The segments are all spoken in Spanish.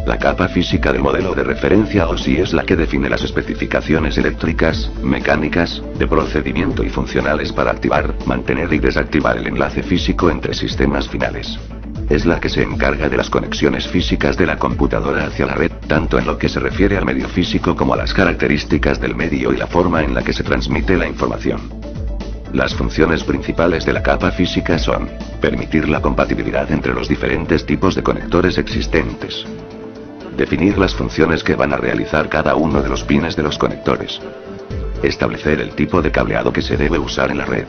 La capa física del modelo de referencia OSI es la que define las especificaciones eléctricas, mecánicas, de procedimiento y funcionales para activar, mantener y desactivar el enlace físico entre sistemas finales. Es la que se encarga de las conexiones físicas de la computadora hacia la red, tanto en lo que se refiere al medio físico como a las características del medio y la forma en la que se transmite la información. Las funciones principales de la capa física son: permitir la compatibilidad entre los diferentes tipos de conectores existentes, definir las funciones que van a realizar cada uno de los pines de los conectores, establecer el tipo de cableado que se debe usar en la red,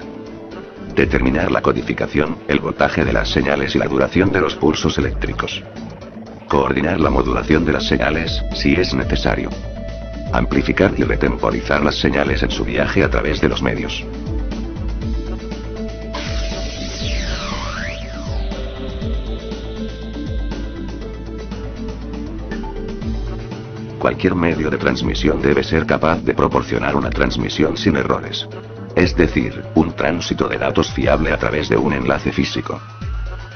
determinar la codificación, el voltaje de las señales y la duración de los pulsos eléctricos, coordinar la modulación de las señales, si es necesario, amplificar y retemporizar las señales en su viaje a través de los medios. Cualquier medio de transmisión debe ser capaz de proporcionar una transmisión sin errores. Es decir, un tránsito de datos fiable a través de un enlace físico.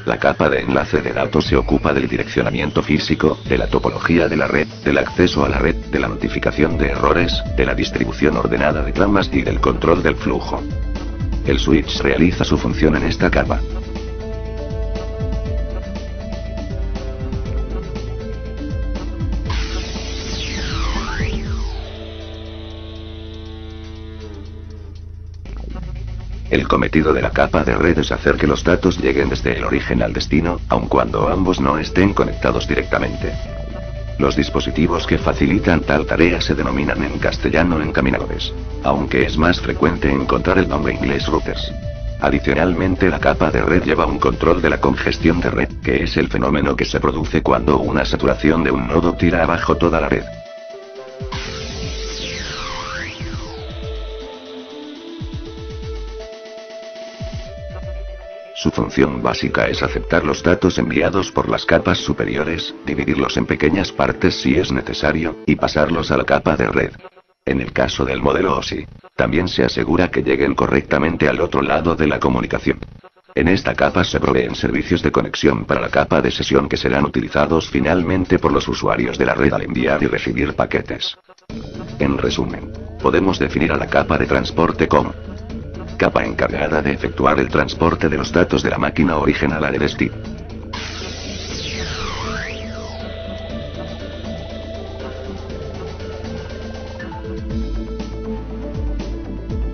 La capa de enlace de datos se ocupa del direccionamiento físico, de la topología de la red, del acceso a la red, de la notificación de errores, de la distribución ordenada de tramas y del control del flujo. El switch realiza su función en esta capa. El cometido de la capa de red es hacer que los datos lleguen desde el origen al destino, aun cuando ambos no estén conectados directamente. Los dispositivos que facilitan tal tarea se denominan en castellano encaminadores, aunque es más frecuente encontrar el nombre inglés routers. Adicionalmente, la capa de red lleva un control de la congestión de red, que es el fenómeno que se produce cuando una saturación de un nodo tira abajo toda la red. Su función básica es aceptar los datos enviados por las capas superiores, dividirlos en pequeñas partes si es necesario, y pasarlos a la capa de red. En el caso del modelo OSI, también se asegura que lleguen correctamente al otro lado de la comunicación. En esta capa se proveen servicios de conexión para la capa de sesión que serán utilizados finalmente por los usuarios de la red al enviar y recibir paquetes. En resumen, podemos definir a la capa de transporte como capa encargada de efectuar el transporte de los datos de la máquina origen a la de destino.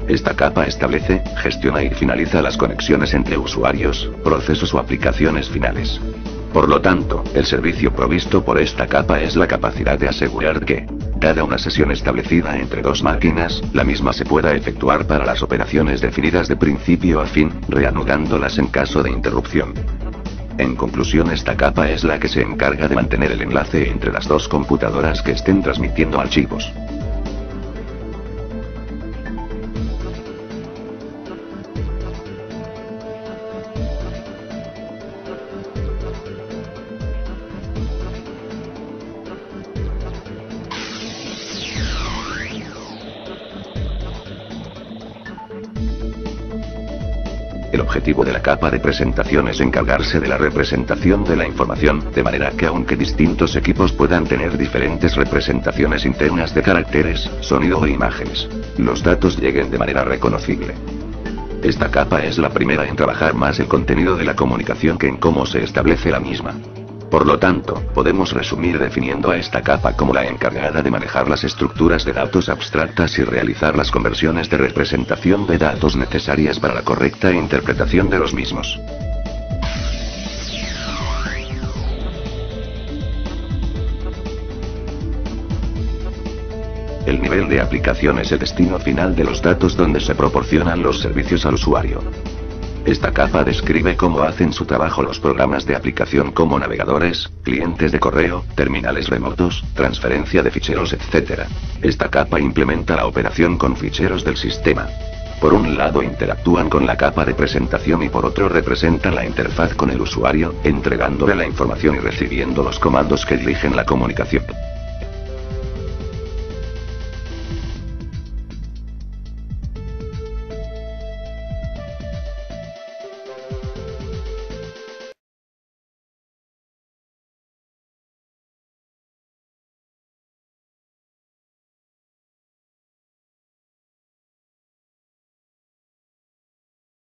Esta capa establece, gestiona y finaliza las conexiones entre usuarios, procesos o aplicaciones finales. Por lo tanto, el servicio provisto por esta capa es la capacidad de asegurar que, dada una sesión establecida entre dos máquinas, la misma se pueda efectuar para las operaciones definidas de principio a fin, reanudándolas en caso de interrupción. En conclusión, esta capa es la que se encarga de mantener el enlace entre las dos computadoras que estén transmitiendo archivos. El objetivo de la capa de presentación es encargarse de la representación de la información, de manera que aunque distintos equipos puedan tener diferentes representaciones internas de caracteres, sonido e imágenes, los datos lleguen de manera reconocible. Esta capa es la primera en trabajar más el contenido de la comunicación que en cómo se establece la misma. Por lo tanto, podemos resumir definiendo a esta capa como la encargada de manejar las estructuras de datos abstractas y realizar las conversiones de representación de datos necesarias para la correcta interpretación de los mismos. El nivel de aplicación es el destino final de los datos donde se proporcionan los servicios al usuario. Esta capa describe cómo hacen su trabajo los programas de aplicación como navegadores, clientes de correo, terminales remotos, transferencia de ficheros, etc. Esta capa implementa la operación con ficheros del sistema. Por un lado interactúan con la capa de presentación y por otro representan la interfaz con el usuario, entregándole la información y recibiendo los comandos que dirigen la comunicación.